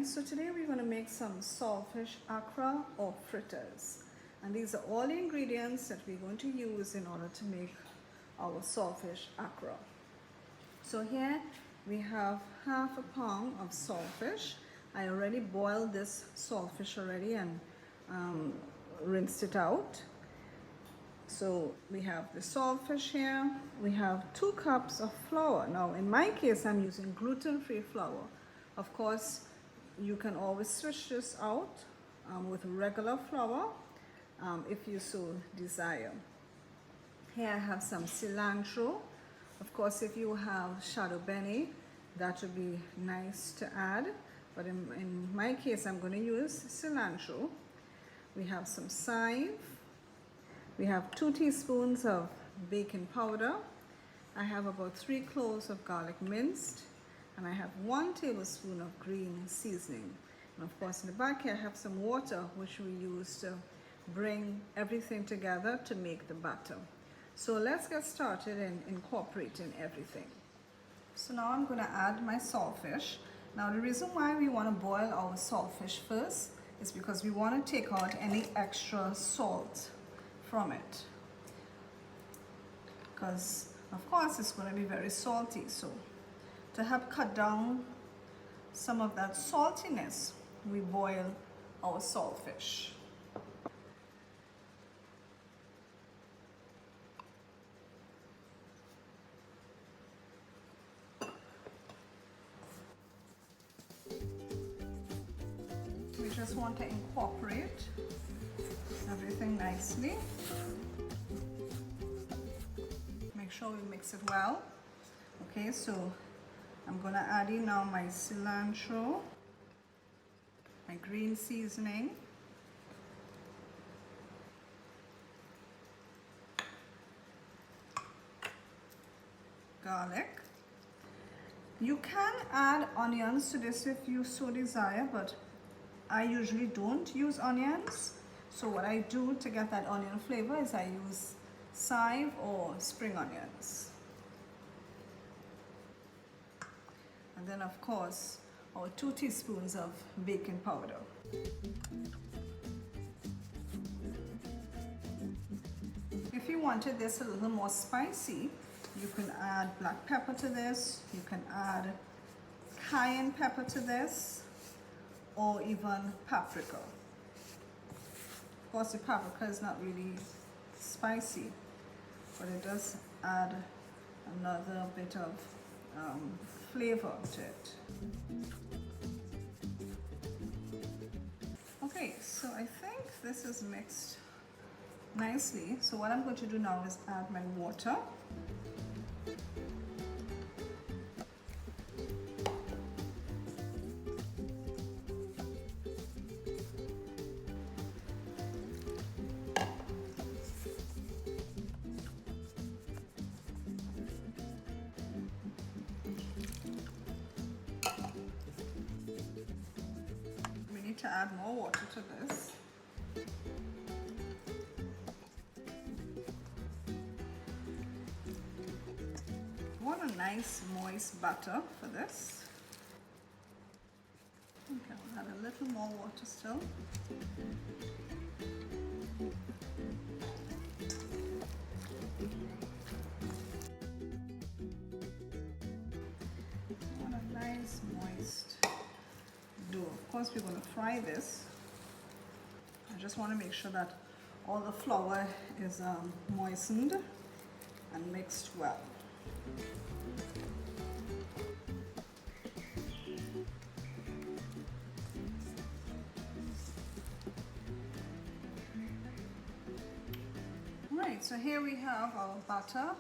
guys, so today we're going to make some Saltfish Accra or fritters, and these are all the ingredients that we're going to use in order to make our Saltfish Accra. So here we have half a pound of saltfish. I already boiled this saltfish already and rinsed it out. So we have the saltfish here. We have 2 cups of flour. Now in my case I'm using gluten-free flour. Of course you can always switch this out with regular flour if you so desire. Here I have some cilantro. Of course if you have shadow beni, that would be nice to add, but in my case I'm going to use cilantro. We have some thyme. We have 2 teaspoons of baking powder. I have about 3 cloves of garlic minced, and I have 1 tablespoon of green seasoning. And of course in the back here I have some water which we use to bring everything together to make the batter. So let's get started in incorporating everything. So now I'm going to add my saltfish. Now the reason why we want to boil our saltfish first is because we want to take out any extra salt from it, because of course it's going to be very salty. So to help cut down some of that saltiness, we boil our saltfish. We just want to incorporate everything nicely. Make sure we mix it well. Okay, so I'm going to add in now my cilantro, my green seasoning, garlic. You can add onions to this if you so desire, but I usually don't use onions. So what I do to get that onion flavor is I use chive or spring onions. And then of course our 2 teaspoons of baking powder. If you wanted this a little more spicy, you can add black pepper to this, you can add cayenne pepper to this, or even paprika. Of course the paprika is not really spicy, but it does add another bit of flavor to it. Okay, so I think this is mixed nicely. So what I'm going to do now is add my water. To add more water to this. You want a nice moist batter for this. Okay, I'll add a little more water still. You want a nice moist dough. Of course we're going to fry this. I just want to make sure that all the flour is moistened and mixed well. Right, so here we have our batter,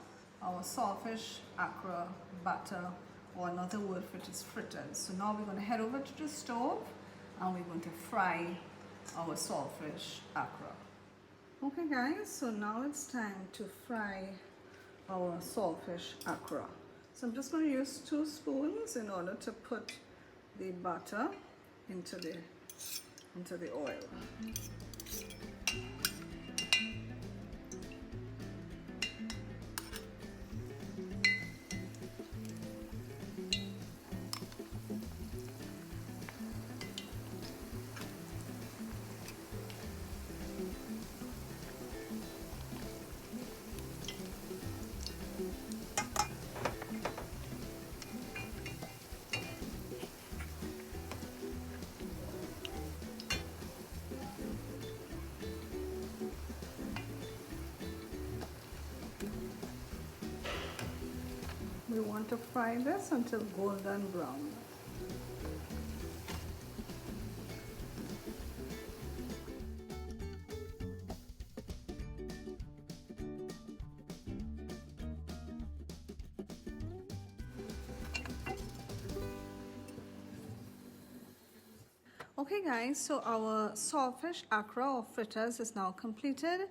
our Saltfish Accra batter, or another word for it is fritters. So now we're going to head over to the stove and we're going to fry our Saltfish Accra. Okay guys, so now it's time to fry our Saltfish Accra. So I'm just going to use 2 spoons in order to put the butter into the oil. you want to fry this until golden brown. Okay guys, so our saltfish accra or fritters is now completed.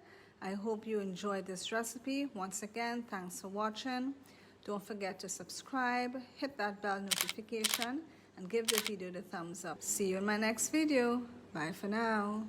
I hope you enjoyed this recipe. Once again, thanks for watching. Don't forget to subscribe, hit that bell notification, and give the video the thumbs up. See you in my next video. Bye for now.